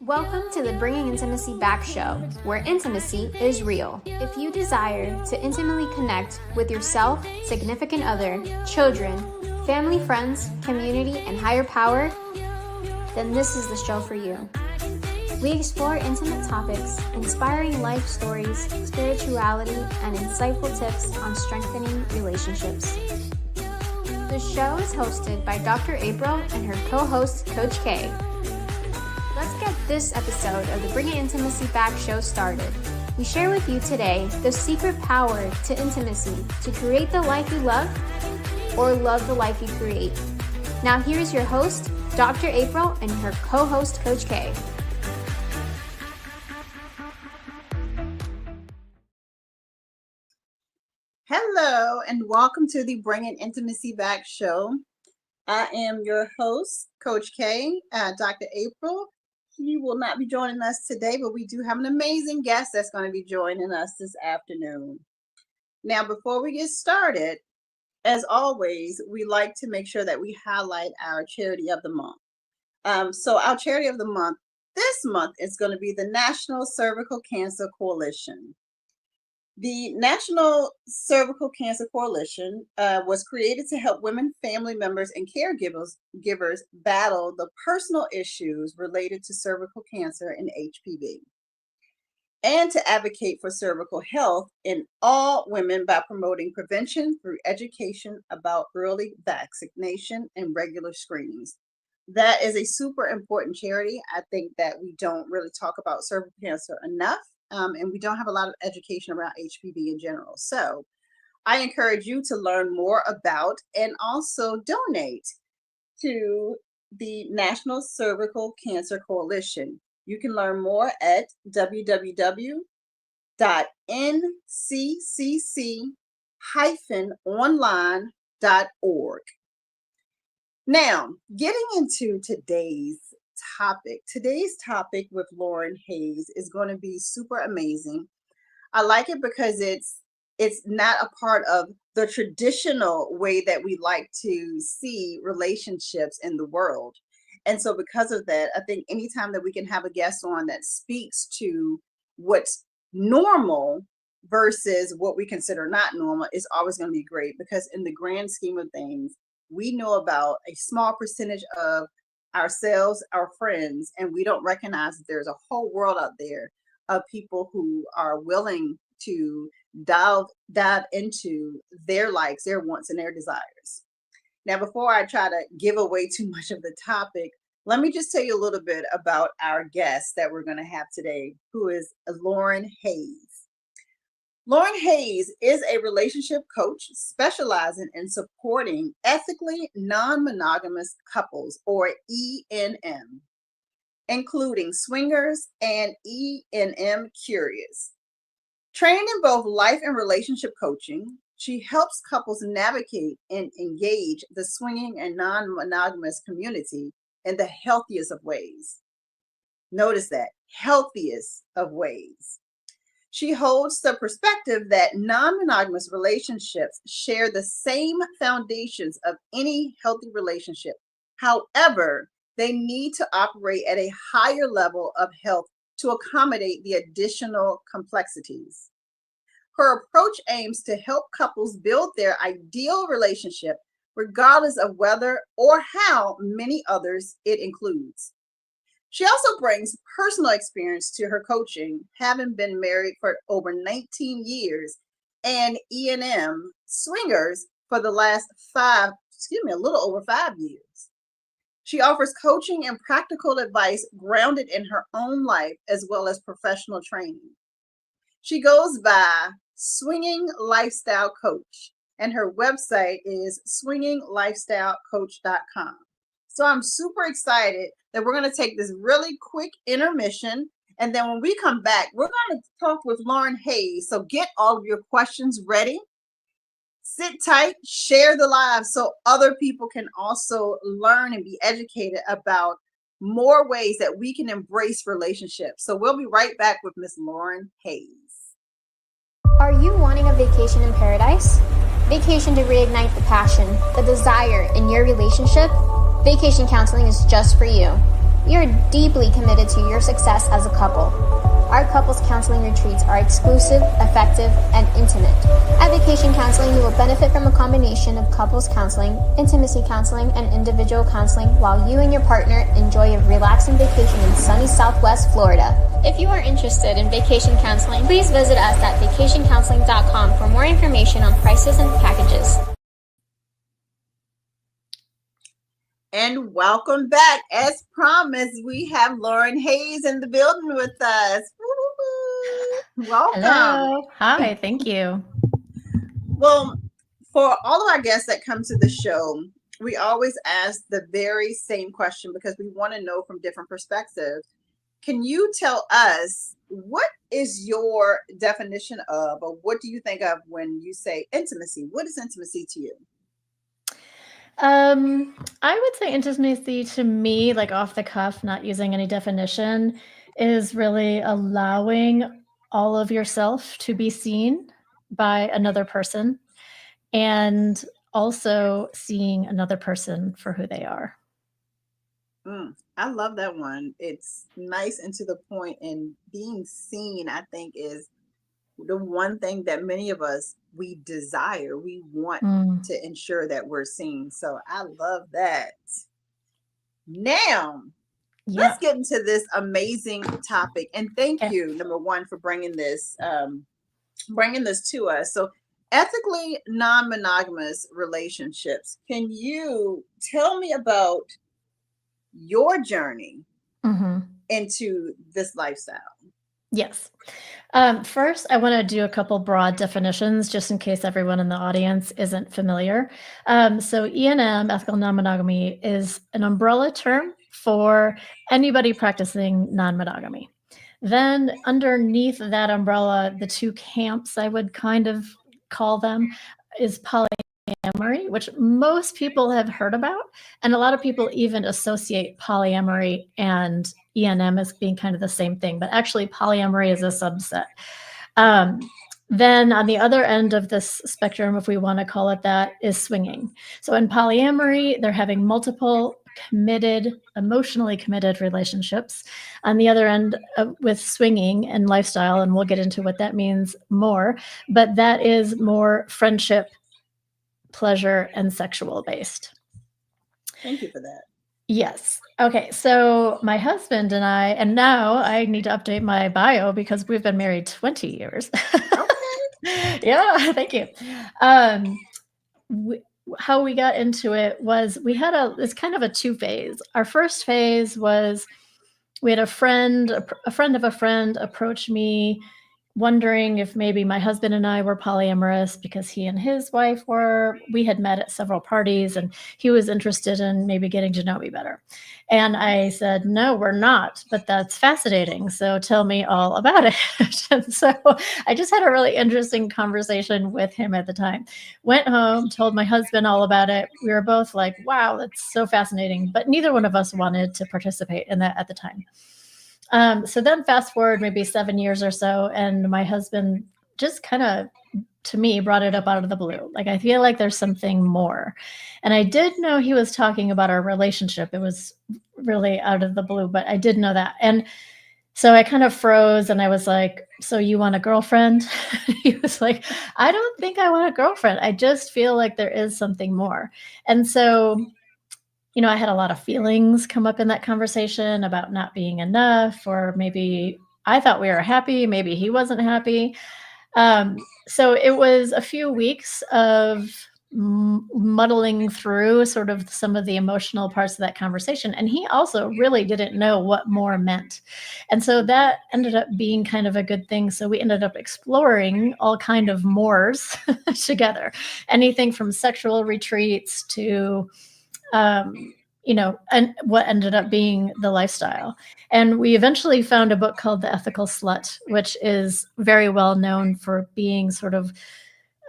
Welcome to the Bringing Intimacy Back show, where intimacy is real. If you desire to intimately connect with yourself, significant other, children, family, friends, community, and higher power, then this is the show for you. We explore intimate topics, inspiring life stories, spirituality, and insightful tips on strengthening relationships. The show is hosted by Dr. April and her co-host, Coach K. Let's get this episode of the Bringing Intimacy Back show started. We share with you today the secret power to intimacy to create the life you love or love the life you create. Now here's your host, Dr. April, and her co-host, Coach K. Hello, and welcome to the Bringing Intimacy Back show. I am your host, Coach K, Dr. April. He will not be joining us today, but we do have an amazing guest that's going to be joining us this afternoon. Now, before we get started, as always, we like to make sure that we highlight our charity of the month. So our charity of the month this month is going to be the National Cervical Cancer Coalition. The National Cervical Cancer Coalition was created to help women, family members, and caregivers battle the personal issues related to cervical cancer and HPV, and to advocate for cervical health in all women by promoting prevention through education about early vaccination and regular screenings. That is a super important charity. I think that we don't really talk about cervical cancer enough. And we don't have a lot of education around HPV in general. So I encourage you to learn more about and also donate to the National Cervical Cancer Coalition. You can learn more at www.nccc-online.org. Now, getting into today's topic with Lauren Hayes is going to be super amazing. I like it because it's not a part of the traditional way that we like to see relationships in the world. And so because of that, I think anytime that we can have a guest on that speaks to what's normal versus what we consider not normal is always going to be great, because in the grand scheme of things, we know about a small percentage of ourselves, our friends, and we don't recognize that there's a whole world out there of people who are willing to dive into their likes, their wants, and their desires. Now, before I try to give away too much of the topic, let me just tell you a little bit about our guest that we're going to have today, who is Lauren Hayes. Lauren Hayes is a relationship coach specializing in supporting ethically non-monogamous couples, or ENM, including swingers and ENM curious. Trained in both life and relationship coaching, she helps couples navigate and engage the swinging and non-monogamous community in the healthiest of ways. Notice that, healthiest of ways. She holds the perspective that non-monogamous relationships share the same foundations of any healthy relationship. However, they need to operate at a higher level of health to accommodate the additional complexities. Her approach aims to help couples build their ideal relationship, regardless of whether or how many others it includes. She also brings personal experience to her coaching, having been married for over 19 years and ENM swingers for the last a little over 5 years. She offers coaching and practical advice grounded in her own life as well as professional training. She goes by Swinging Lifestyle Coach, and her website is swinginglifestylecoach.com. So I'm super excited that we're going to take this really quick intermission. And then when we come back, we're going to talk with Lauren Hayes. So get all of your questions ready. Sit tight, share the live so other people can also learn and be educated about more ways that we can embrace relationships. So we'll be right back with Miss Lauren Hayes. Are you wanting a vacation in paradise? Vacation to reignite the passion, the desire in your relationship? Vacation counseling is just for you. We are deeply committed to your success as a couple. Our couples counseling retreats are exclusive, effective, and intimate. At Vacation Counseling, you will benefit from a combination of couples counseling, intimacy counseling, and individual counseling while you and your partner enjoy a relaxing vacation in sunny Southwest Florida. If you are interested in vacation counseling, please visit us at vacationcounseling.com for more information on prices and packages. And welcome back. As promised, we have Lauren Hayes in the building with us. Woo-hoo. Welcome. Hello. Hi, thank you. Well, for all of our guests that come to the show, we always ask the very same question because we want to know from different perspectives. Can you tell us what is your definition of, or what do you think of when you say intimacy? What is intimacy to you? I would say intimacy to me, like off the cuff, not using any definition, is really allowing all of yourself to be seen by another person and also seeing another person for who they are. I love that one. It's nice and to the point, and being seen, I think, is the one thing that many of us, we desire. We want to ensure that we're seen. So I love that. Now, let's get into this amazing topic. And thank you, number one, for bringing this to us. So ethically non-monogamous relationships. Can you tell me about your journey into this lifestyle? Yes. First, I want to do a couple broad definitions just in case everyone in the audience isn't familiar. So E&M, ethical non-monogamy, is an umbrella term for anybody practicing non-monogamy. Then underneath that umbrella, the two camps, I would kind of call them, is polyamory, which most people have heard about. And a lot of people even associate polyamory and E&M as being kind of the same thing, but actually polyamory is a subset. Then on the other end of this spectrum, if we want to call it that, is swinging. So in polyamory, they're having multiple committed, emotionally committed relationships. On the other end, with swinging and lifestyle, and we'll get into what that means more, but that is more friendship, pleasure, and sexual based. Thank you for that. Yes. Okay. So my husband and I, and now I need to update my bio because we've been married 20 years. Okay. Yeah. Thank you. How we got into it was we had it's kind of a two phase. Our first phase was we had a friend of a friend approach me wondering if maybe my husband and I were polyamorous because he and his wife were. We had met at several parties and he was interested in maybe getting to know me better. And I said, no, we're not, but that's fascinating. So tell me all about it. And so I just had a really interesting conversation with him at the time. Went home, told my husband all about it. We were both like, wow, that's so fascinating. But neither one of us wanted to participate in that at the time. So then fast forward maybe 7 years or so, and my husband just kind of, to me, brought it up out of the blue. Like, I feel like there's something more. And I did know he was talking about our relationship. It was really out of the blue, but I did know that. And so I kind of froze and I was like, so you want a girlfriend? He was like, I don't think I want a girlfriend. I just feel like there is something more. And so I had a lot of feelings come up in that conversation about not being enough, or maybe I thought we were happy, maybe he wasn't happy. So it was a few weeks of muddling through sort of some of the emotional parts of that conversation. And he also really didn't know what more meant. And so that ended up being kind of a good thing. So we ended up exploring all kind of mores together, anything from sexual retreats to and what ended up being the lifestyle. And we eventually found a book called The Ethical Slut, which is very well known for being sort of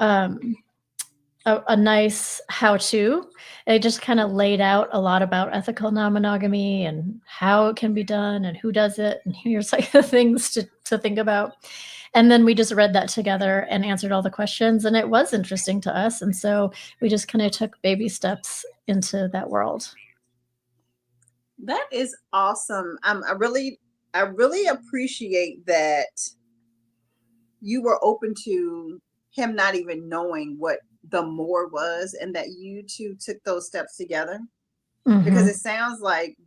a nice how-to. It just kind of laid out a lot about ethical non-monogamy and how it can be done and who does it. And here's like the things to think about. And then we just read that together and answered all the questions. And it was interesting to us. And so we just kind of took baby steps into that world. That is awesome. I really appreciate that you were open to him not even knowing what the more was, and that you two took those steps together. Because Mm-hmm. it sounds like,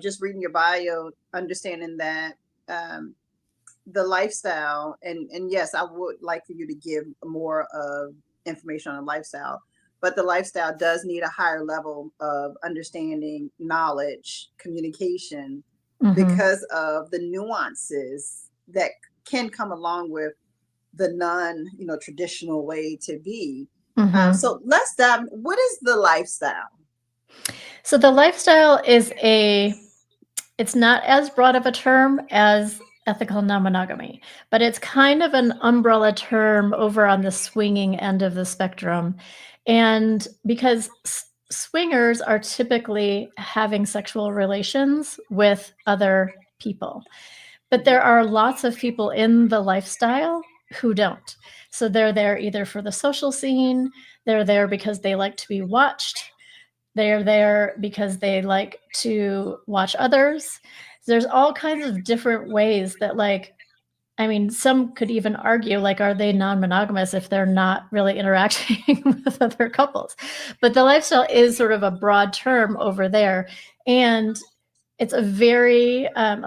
just reading your bio, understanding that um, the lifestyle, and yes, I would like for you to give more of information on the lifestyle, but the lifestyle does need a higher level of understanding, knowledge, communication, Mm-hmm. because of the nuances that can come along with the traditional way to be. Mm-hmm. So let's dive. What is the lifestyle? So the lifestyle is it's not as broad of a term as ethical non-monogamy, but it's kind of an umbrella term over on the swinging end of the spectrum. And because swingers are typically having sexual relations with other people, but there are lots of people in the lifestyle who don't. So they're there either for the social scene, they're there because they like to be watched, they're there because they like to watch others. There's all kinds of different ways that, like, I mean, some could even argue, like, are they non-monogamous if they're not really interacting with other couples? But the lifestyle is sort of a broad term over there. And it's a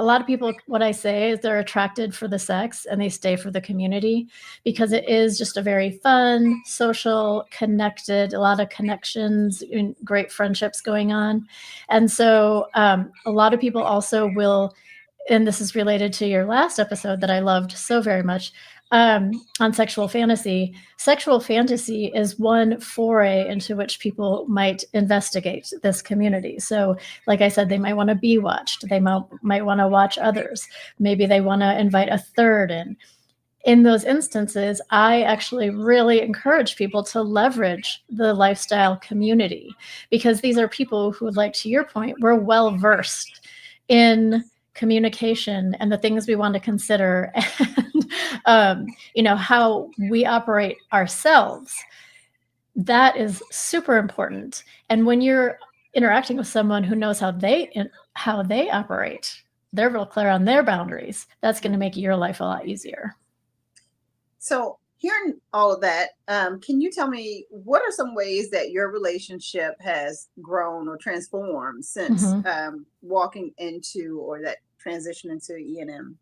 lot of people, what I say is they're attracted for the sex and they stay for the community, because it is just a very fun, social, connected, a lot of connections and great friendships going on. And so a lot of people also will, and this is related to your last episode that I loved so very much, on sexual fantasy. Sexual fantasy is one foray into which people might investigate this community. So, like I said, they might want to be watched. They might want to watch others. Maybe they want to invite a third in. In those instances, I actually really encourage people to leverage the lifestyle community, because these are people who, like to your point, we're well versed in communication and the things we want to consider, and how we operate ourselves. That is super important. And when you're interacting with someone who knows how they operate, they're real clear on their boundaries, that's going to make your life a lot easier. So, hearing all of that, can you tell me what are some ways that your relationship has grown or transformed since Mm-hmm. walking into, or that transition into E&M?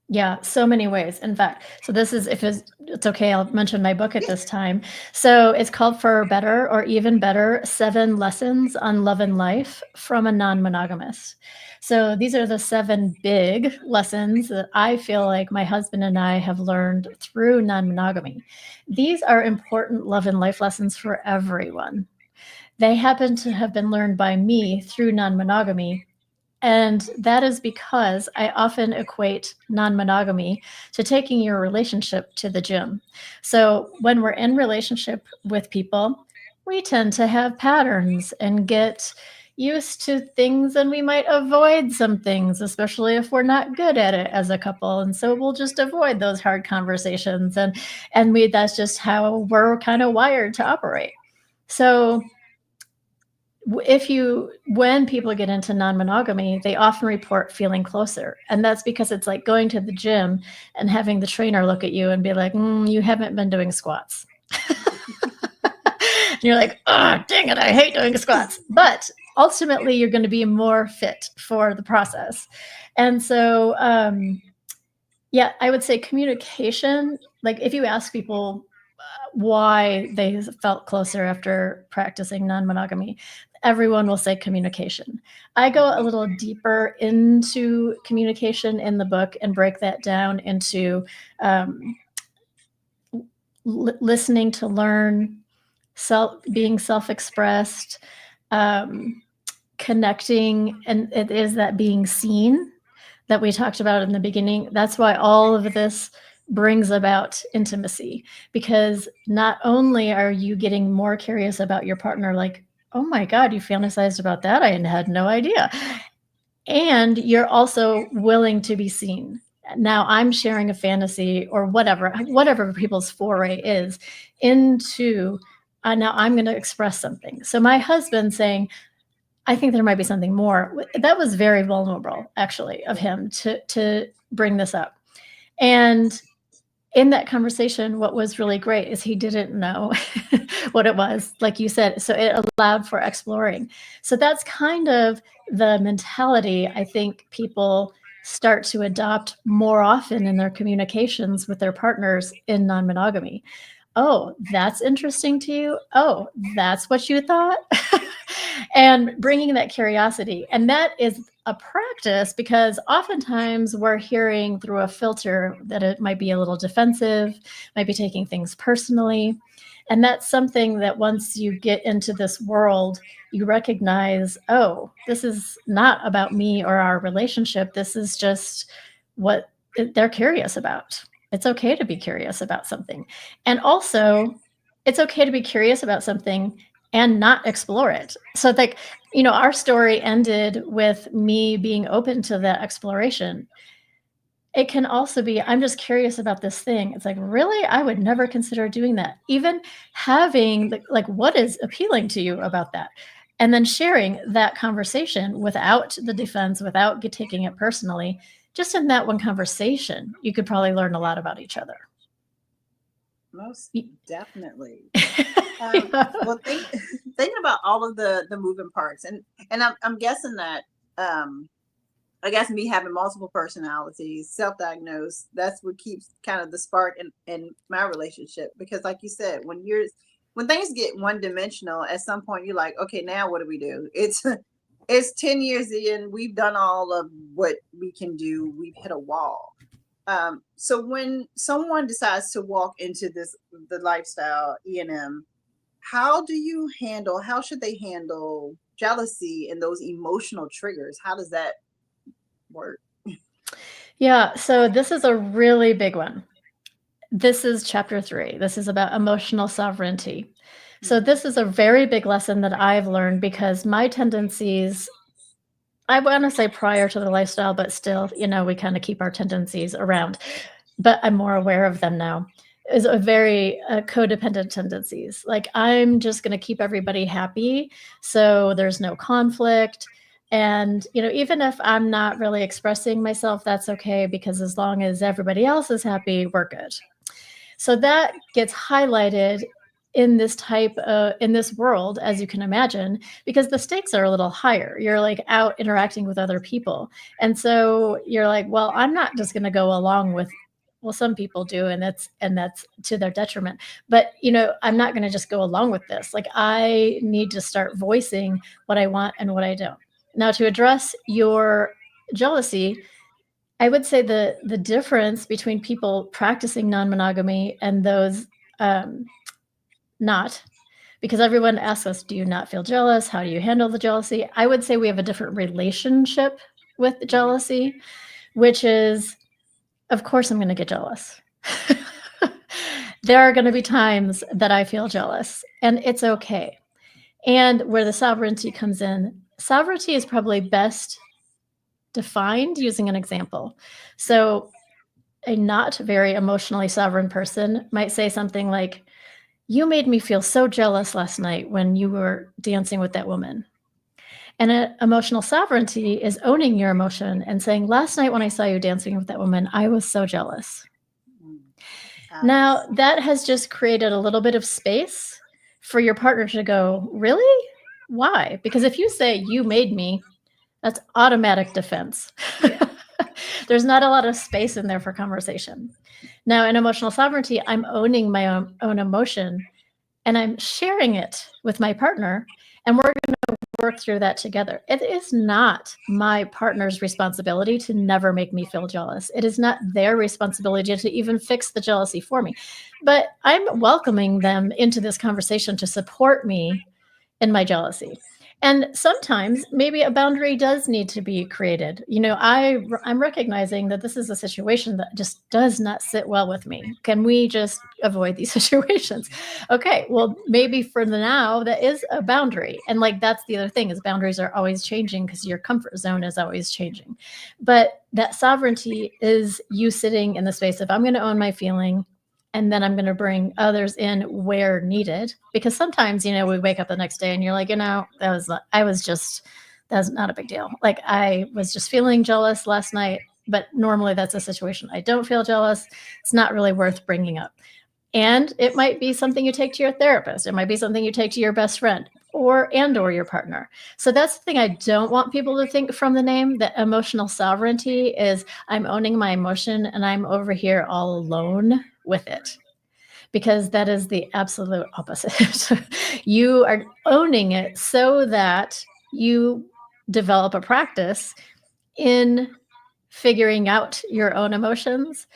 Yeah, so many ways. In fact, so this is, if it's okay, I'll mention my book at this time. So it's called For Better or Even Better: 7 Lessons on Love and Life from a Non-Monogamous. So these are the 7 big lessons that I feel like my husband and I have learned through non-monogamy. These are important love and life lessons for everyone. They happen to have been learned by me through non-monogamy, and that is because I often equate non-monogamy to taking your relationship to the gym. So when we're in relationship with people, we tend to have patterns and get used to things, and we might avoid some things, especially if we're not good at it as a couple. And so we'll just avoid those hard conversations, and that's just how we're kind of wired to operate. So when people get into non-monogamy, they often report feeling closer, and that's because it's like going to the gym and having the trainer look at you and be like, you haven't been doing squats. And you're like, oh, dang it, I hate doing squats. But ultimately, you're going to be more fit for the process. And so yeah, I would say communication. Like, if you ask people why they felt closer after practicing non-monogamy, everyone will say communication. I go a little deeper into communication in the book and break that down into listening to learn, being self-expressed, connecting, and it is that being seen that we talked about in the beginning. That's why all of this brings about intimacy, because not only are you getting more curious about your partner, like, oh my God, you fantasized about that, I had no idea, and you're also willing to be seen. Now I'm sharing a fantasy or whatever people's foray is into, now I'm going to express something. So my husband saying, I think there might be something more. That was very vulnerable, actually, of him to bring this up. And in that conversation, what was really great is he didn't know what it was, like you said. So it allowed for exploring. So that's kind of the mentality I think people start to adopt more often in their communications with their partners in non-monogamy. Oh, that's interesting to you. Oh, that's what you thought. And bringing that curiosity. And that is a practice because oftentimes we're hearing through a filter that it might be a little defensive, might be taking things personally. And that's something that once you get into this world, you recognize, oh, this is not about me or our relationship. This is just what they're curious about. It's okay to be curious about something. And also, it's okay to be curious about something and not explore it. So, like, our story ended with me being open to that exploration. It can also be, I'm just curious about this thing. It's like, really? I would never consider doing that. Even having, like, what is appealing to you about that? And then sharing that conversation without the defense, without taking it personally. Just in that one conversation, you could probably learn a lot about each other. Most definitely. Yeah. Well, thinking about all of the moving parts, and I'm guessing that I guess me having multiple personalities, self-diagnosed, that's what keeps kind of the spark in my relationship. Because like you said, when things get one-dimensional, at some point you're like, okay, now what do we do? It's 10 years in, we've done all of what we can do, we've hit a wall. So when someone decides to walk into the lifestyle E&M, how should they handle jealousy and those emotional triggers? How does that work? Yeah, so this is a really big one. This is chapter 3. This is about emotional sovereignty. So this is a very big lesson that I've learned because my tendencies, I want to say prior to the lifestyle, but still, we kind of keep our tendencies around, but I'm more aware of them now, is a very codependent tendencies. Like, I'm just going to keep everybody happy, so there's no conflict. And, even if I'm not really expressing myself, that's okay, because as long as everybody else is happy, we're good. So that gets highlighted in this world, as you can imagine, because the stakes are a little higher. You're like out interacting with other people. And so you're like, well, I'm not just going to go along with, well, some people do, and that's to their detriment. But, I'm not going to just go along with this. Like, I need to start voicing what I want and what I don't. Now, to address your jealousy, I would say the difference between people practicing non-monogamy and those not, because everyone asks us, do you not feel jealous? How do you handle the jealousy? I would say we have a different relationship with jealousy, which is, of course, I'm going to get jealous. There are going to be times that I feel jealous, and it's okay. And where the sovereignty comes in, sovereignty is probably best defined using an example. So a not very emotionally sovereign person might say something like, you made me feel so jealous last night when you were dancing with that woman. And emotional sovereignty is owning your emotion and saying, last night when I saw you dancing with that woman, I was so jealous. Now, that has just created a little bit of space for your partner to go, really? Why? Because if you say, you made me, that's automatic defense. Yeah. There's not a lot of space in there for conversation. Now, in emotional sovereignty, I'm owning my own emotion, and I'm sharing it with my partner, and we're going to work through that together. It is not my partner's responsibility to never make me feel jealous. It is not their responsibility to even fix the jealousy for me. But I'm welcoming them into this conversation to support me in my jealousy. And sometimes maybe a boundary does need to be created. I'm recognizing that this is a situation that just does not sit well with me. Can we just avoid these situations? Okay, well, maybe for the now, that is a boundary. And like, that's the other thing, is boundaries are always changing because your comfort zone is always changing. But that sovereignty is you sitting in the space of, I'm going to own my feeling, and then I'm going to bring others in where needed. Because sometimes, we wake up the next day and you're like, that was not a big deal. Like, I was just feeling jealous last night, but normally that's a situation I don't feel jealous. It's not really worth bringing up. And it might be something you take to your therapist. It might be something you take to your best friend or your partner. So that's the thing I don't want people to think from the name, that emotional sovereignty is I'm owning my emotion and I'm over here all alone with it. Because that is the absolute opposite. You are owning it so that you develop a practice in figuring out your own emotions,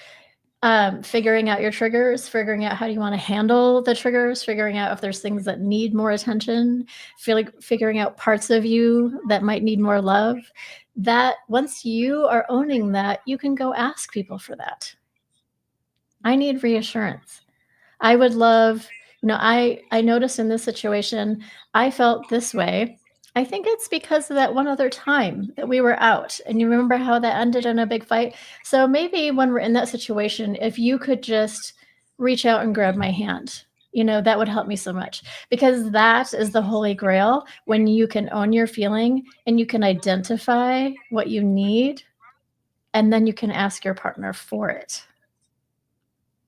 figuring out your triggers, figuring out how do you want to handle the triggers, figuring out if there's things that need more attention, figuring out parts of you that might need more love. That once you are owning that, you can go ask people for that. I need reassurance. I would love, I noticed in this situation, I felt this way. I think it's because of that one other time that we were out, and you remember how that ended in a big fight. So maybe when we're in that situation, if you could just reach out and grab my hand, that would help me so much, because that is the holy grail when you can own your feeling and you can identify what you need, and then you can ask your partner for it.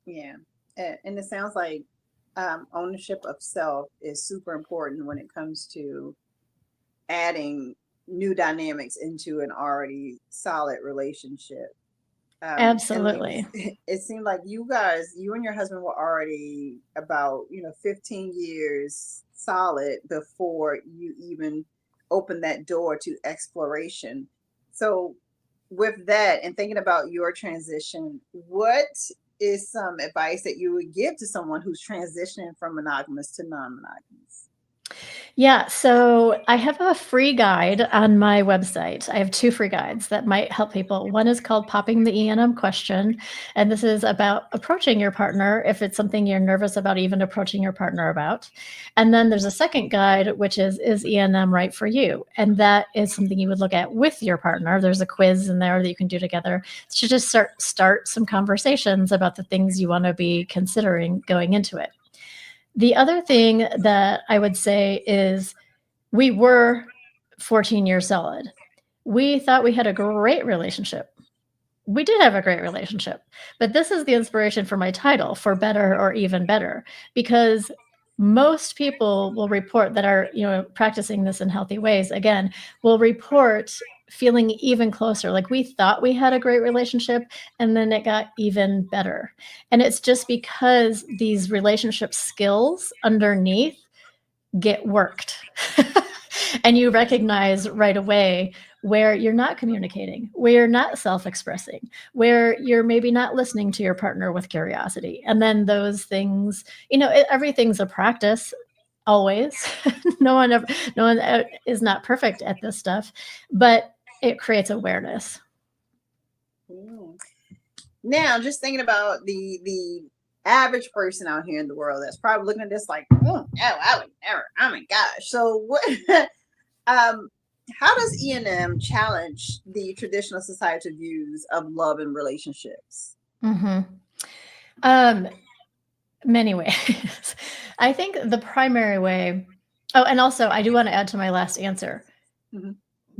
Yeah. And it sounds like ownership of self is super important when it comes to adding new dynamics into an already solid relationship. Absolutely. It seemed like you and your husband were already about 15 years solid before you even opened that door to exploration. So with that, and thinking about your transition, what is some advice that you would give to someone who's transitioning from monogamous to non-monogamous? Yeah, so I have a free guide on my website. I have 2 free guides that might help people. One is called Popping the E&M Question, and this is about approaching your partner if it's something you're nervous about even approaching your partner about. And then there's a second guide, which is E&M right for you? And that is something you would look at with your partner. There's a quiz in there that you can do together to just start some conversations about the things you want to be considering going into it. The other thing that I would say is we were 14 years solid. We thought we had a great relationship. We did have a great relationship, but this is the inspiration for my title, For Better or Even Better, because most people will report that are, practicing this in healthy ways, again, will report feeling even closer. Like, we thought we had a great relationship and then it got even better. And it's just because these relationship skills underneath get worked. And you recognize right away where you're not communicating, where you're not self-expressing, where you're maybe not listening to your partner with curiosity. And then those things, everything's a practice. Always. No one is not perfect at this stuff, but it creates awareness. Now, just thinking about the average person out here in the world that's probably looking at this like, oh, I would never. Oh my gosh. So what? How does E&M challenge the traditional societal views of love and relationships? Many ways. I think the primary way. Oh, and also I do want to add to my last answer.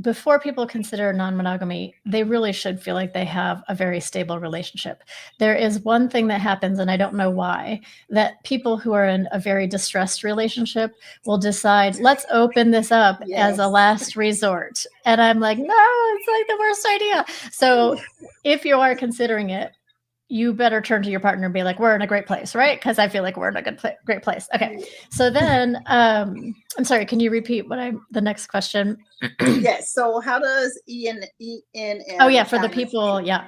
Before people consider non-monogamy, they really should feel like they have a very stable relationship. There is one thing that happens, and I don't know why, that people who are in a very distressed relationship will decide, let's open this up as a last resort. And I'm like, no, it's like the worst idea. So if you are considering it, you better turn to your partner and be like, we're in a great place, right? Because I feel like we're in a great place. Okay. So then, I'm sorry, can you repeat the next question? Yes. So how does E&M? Oh yeah, for the people. Yeah.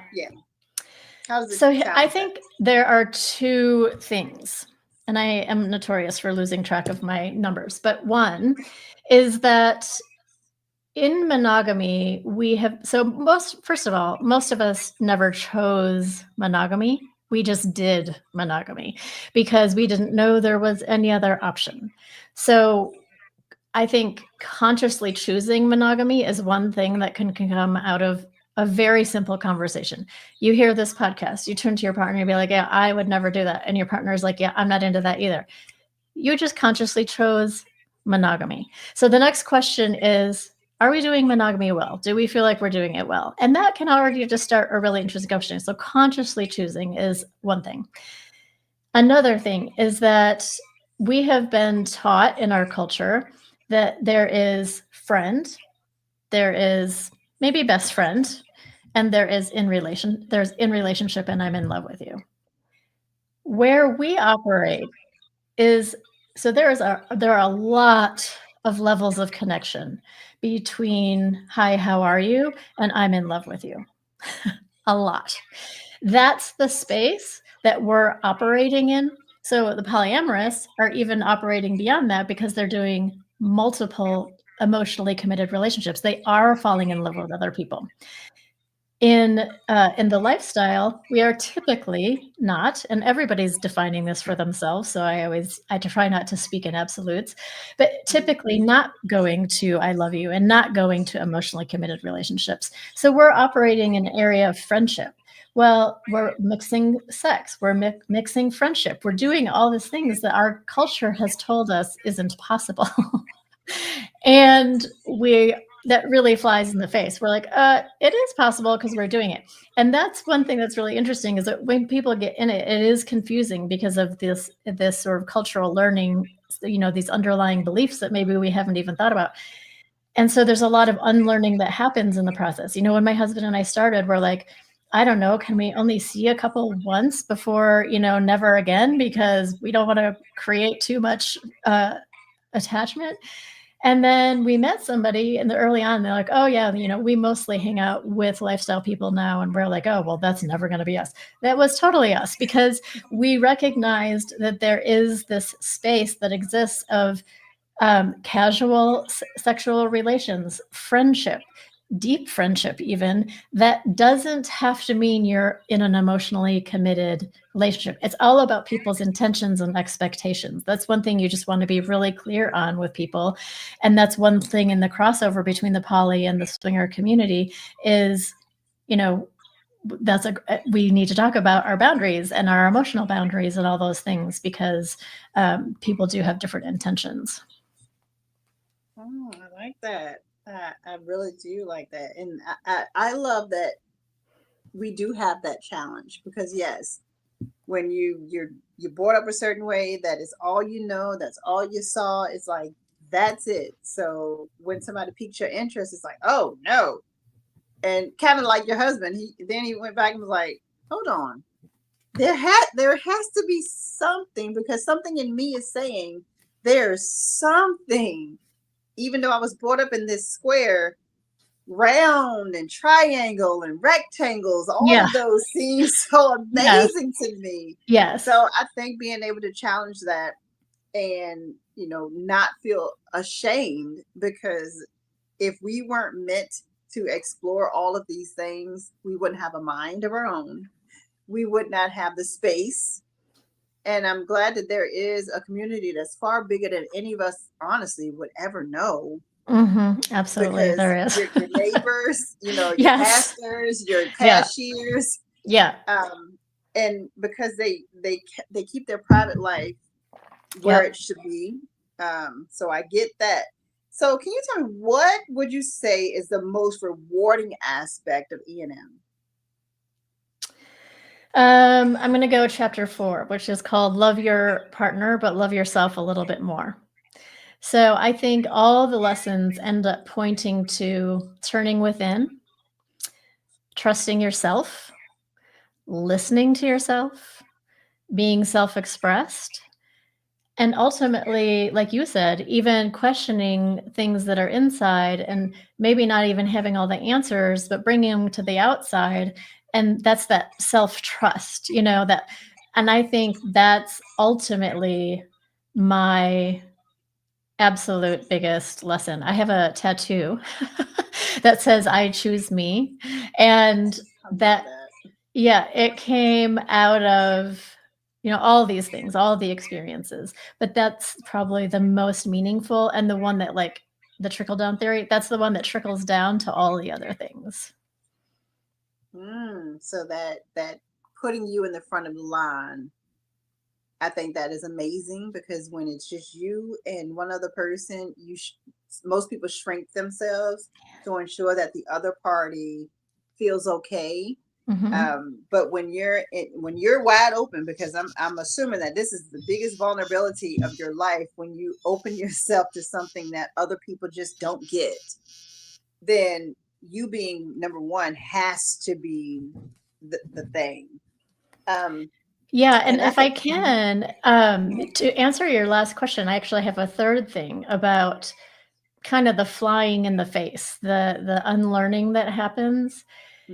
How does it so I think there are 2 things, and I am notorious for losing track of my numbers, but one is that in monogamy, first of all, most of us never chose monogamy. We just did monogamy because we didn't know there was any other option. So I think consciously choosing monogamy is one thing that can come out of a very simple conversation. You hear this podcast, you turn to your partner and be like, yeah, I would never do that. And your partner is like, yeah, I'm not into that either. You just consciously chose monogamy. So the next question is, are we doing monogamy well? Do we feel like we're doing it well? And that can already just start a really interesting question. So consciously choosing is one thing. Another thing is that we have been taught in our culture that there is friend, there is maybe best friend, and there's in relationship and I'm in love with you. Where we operate is, so there are a lot of levels of connection between hi, how are you, and I'm in love with you. A lot. That's the space that we're operating in. So the polyamorous are even operating beyond that because they're doing multiple emotionally committed relationships. They are falling in love with other people. In the lifestyle, we are typically not, and everybody's defining this for themselves. So I try not to speak in absolutes, but typically not going to I love you and not going to emotionally committed relationships. So we're operating in an area of friendship. Well, we're mixing sex, we're mixing friendship, we're doing all these things that our culture has told us isn't possible. And that really flies in the face. We're like, it is possible because we're doing it. And that's one thing that's really interesting, is that when people get in it, it is confusing because of this sort of cultural learning, these underlying beliefs that maybe we haven't even thought about. And so there's a lot of unlearning that happens in the process. When my husband and I started, we're like, I don't know, can we only see a couple once before, never again, because we don't want to create too much attachment. And then we met somebody in the early on, they're like, oh yeah, we mostly hang out with lifestyle people now. And we're like, oh, well, that's never going to be us. That was totally us, because we recognized that there is this space that exists of casual sexual relations, friendship, deep friendship even, that doesn't have to mean you're in an emotionally committed relationship. It's all about people's intentions and expectations. That's one thing you just want to be really clear on with people. And that's one thing in the crossover between the poly and the swinger community is, we need to talk about our boundaries and our emotional boundaries and all those things, because people do have different intentions. Oh, I like that. I really do like that. And I love that we do have that challenge, because yes, when you're brought up a certain way, that is all you know, that's all you saw, it's like, that's it. So when somebody piques your interest, it's like, oh no. And kind of like your husband, he went back and was like, hold on. There has to be something, because something in me is saying there's something. Even though I was brought up in this square, round and triangle and rectangles, all of those seem so amazing to me. Yes. So I think being able to challenge that and, not feel ashamed, because if we weren't meant to explore all of these things, we wouldn't have a mind of our own. We would not have the space. And I'm glad that there is a community that's far bigger than any of us, honestly, would ever know. Mm-hmm. Absolutely, because there is. your neighbors, your Yes. pastors, your cashiers, Yeah. And because they keep their private life where it should be. So I get that. So can you tell me, what would you say is the most rewarding aspect of E&M? I'm going to go chapter 4, which is called Love Your Partner, but Love Yourself a Little Bit More. So I think all the lessons end up pointing to turning within, trusting yourself, listening to yourself, being self-expressed, and ultimately, like you said, even questioning things that are inside and maybe not even having all the answers, but bringing them to the outside. And that's that self-trust, and I think that's ultimately my absolute biggest lesson. I have a tattoo that says I choose me. And it came out of, all these things, all the experiences, but that's probably the most meaningful, and the one that, like the trickle down theory, that's the one that trickles down to all the other things. So that putting you in the front of the line, I think that is amazing, because when it's just you and one other person, most people shrink themselves to ensure that the other party feels okay. But when you're wide open, because I'm assuming that this is the biggest vulnerability of your life, when you open yourself to something that other people just don't get, then you being number one has to be the thing. Yeah, and And I if I think, can, to answer your last question, I actually have a third thing about kind of the flying in the face, the unlearning that happens,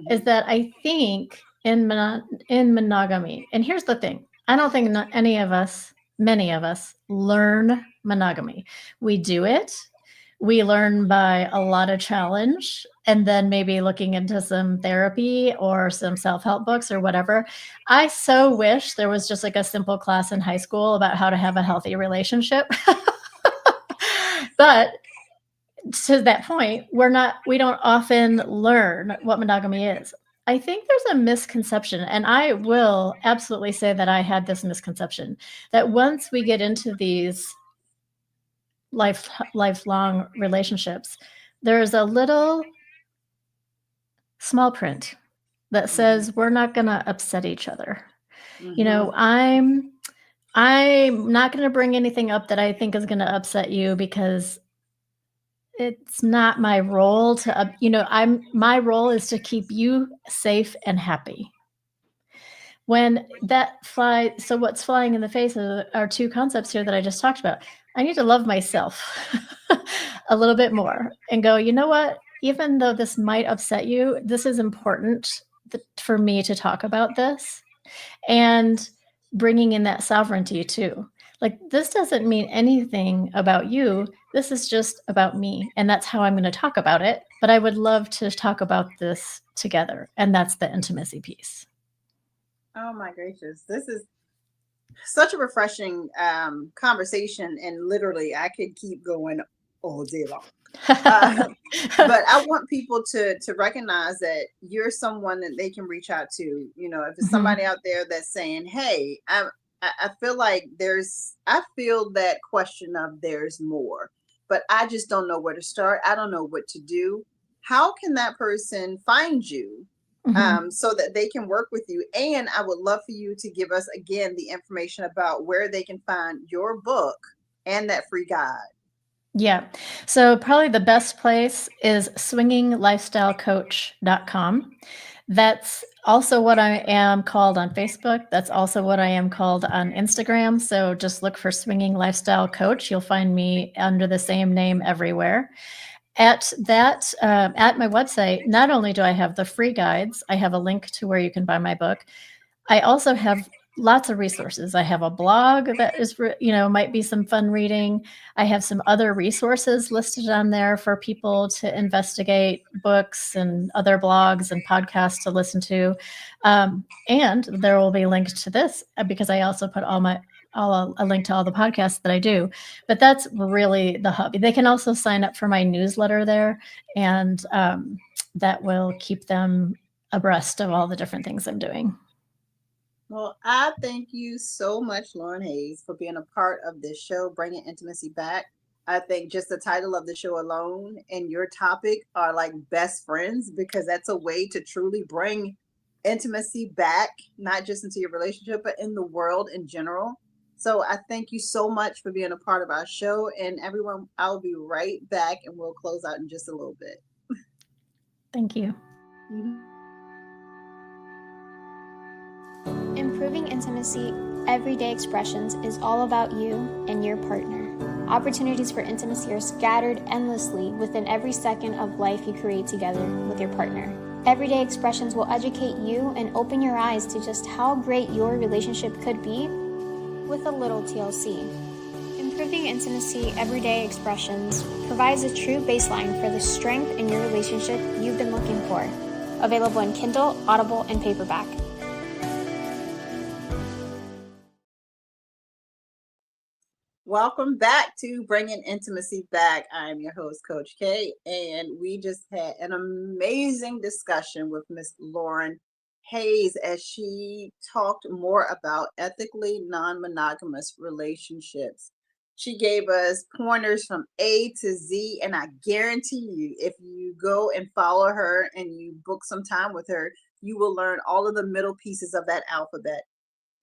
is mhm, that I think in monogamy, and here's the thing, I don't think many of us learn monogamy. We do it. We learn by a lot of challenge, and then maybe looking into some therapy or some self-help books or whatever. I so wish there was just like a simple class in high school about how to have a healthy relationship. But to that point, we don't often learn what monogamy is. I think there's a misconception, and I will absolutely say that I had this misconception, that once we get into these lifelong relationships, there's a little small print that mhm, says we're not going to upset each other. You know, mhm. I'm not going to bring anything up that I think is going to upset you, because it's not my role to, my role is to keep you safe and happy. When that fly, so what's flying in the face are two concepts here that I just talked about. I need to love myself a little bit more and go, you know what? Even though this might upset you, this is important for me to talk about this, and bringing in that sovereignty too. Like, this doesn't mean anything about you. This is just about me. And that's how I'm going to talk about it. But I would love to talk about this together. And that's the intimacy piece. Oh my gracious, this is such a refreshing conversation, and literally I could keep going all day long. Uh, but I want people to recognize that you're someone that they can reach out to. If it's somebody Mhm. out there that's saying, "Hey, I feel like I feel that question of there's more, but I just don't know where to start. I don't know what to do." How can that person find you, Mhm. so that they can work with you? And I would love for you to give us again the information about where they can find your book and that free guide. Yeah. So probably the best place is swinginglifestylecoach.com. That's also what I am called on Facebook. That's also what I am called on Instagram. So just look for Swinging Lifestyle Coach. You'll find me under the same name everywhere. At my website, not only do I have the free guides, I have a link to where you can buy my book. I also have lots of resources. I have a blog that is, might be some fun reading. I have some other resources listed on there for people to investigate, books and other blogs and podcasts to listen to. And there will be linked to this, because I also put a link to all the podcasts that I do. But that's really the hub. They can also sign up for my newsletter there, and that will keep them abreast of all the different things I'm doing. Well, I thank you so much, Lauren Hayes, for being a part of this show, bringing intimacy back. I think just the title of the show alone and your topic are like best friends, because that's a way to truly bring intimacy back, not just into your relationship, but in the world in general. So I thank you so much for being a part of our show. And everyone, I'll be right back and we'll close out in just a little bit. Thank you. Mhm. Improving intimacy, everyday expressions is all about you and your partner. Opportunities for intimacy are scattered endlessly within every second of life you create together with your partner. Everyday expressions will educate you and open your eyes to just how great your relationship could be with a little TLC. Improving intimacy, everyday expressions provides a true baseline for the strength in your relationship you've been looking for. Available in Kindle, Audible, and paperback. Welcome back to Bringing Intimacy Back. I'm your host, Coach K, and we just had an amazing discussion with Miss Lauren Hayes as she talked more about ethically non-monogamous relationships. She gave us pointers from A to Z, and I guarantee you, if you go and follow her and you book some time with her, you will learn all of the middle pieces of that alphabet.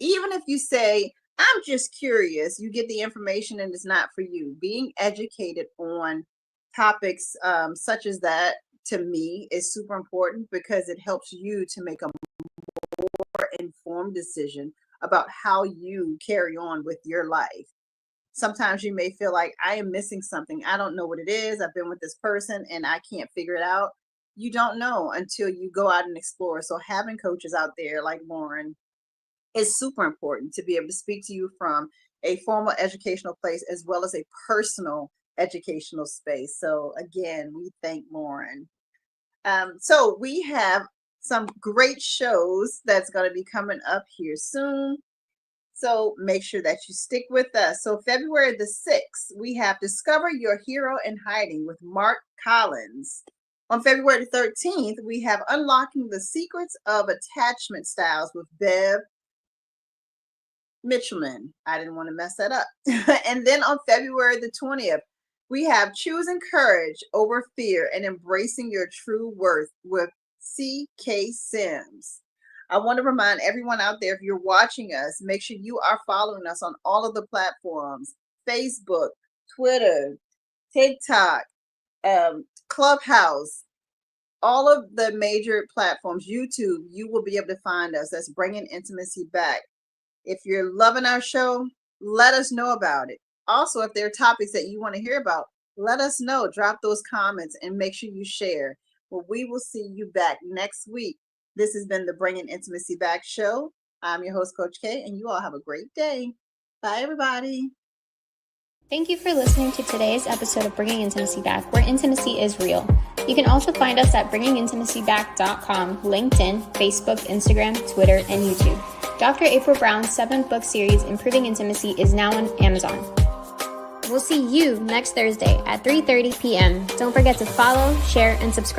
Even if you say, I'm just curious, you get the information and it's not for you. Being educated on topics such as that, to me, is super important because it helps you to make a more informed decision about how you carry on with your life. Sometimes you may feel like I am missing something. I don't know what it is. I've been with this person and I can't figure it out. You don't know until you go out and explore. So having coaches out there like Lauren is super important to be able to speak to you from a formal educational place as well as a personal educational space. So again, we thank Lauren. So we have some great shows that's going to be coming up here soon. So make sure that you stick with us. So February the 6th, we have Discover Your Hero in Hiding with Mark Collins. On February the 13th, we have Unlocking the Secrets of Attachment Styles with Bev Mitchellman. I didn't want to mess that up. And then on February the 20th, we have Choosing Courage Over Fear and Embracing Your True Worth with C.K. Sims. I want to remind everyone out there, if you're watching us, make sure you are following us on all of the platforms: Facebook, Twitter, TikTok, Clubhouse, all of the major platforms, YouTube. You will be able to find us. That's Bringing Intimacy Back. If you're loving our show, let us know about it. Also, if there are topics that you want to hear about, let us know. Drop those comments and make sure you share. Well, we will see you back next week. This has been the Bringing Intimacy Back show. I'm your host, Coach K, and you all have a great day. Bye, everybody. Thank you for listening to today's episode of Bringing Intimacy Back, where intimacy is real. You can also find us at bringingintimacyback.com, LinkedIn, Facebook, Instagram, Twitter, and YouTube. Dr. April Brown's 7-book series, Improving Intimacy, is now on Amazon. We'll see you next Thursday at 3:30 p.m. Don't forget to follow, share, and subscribe.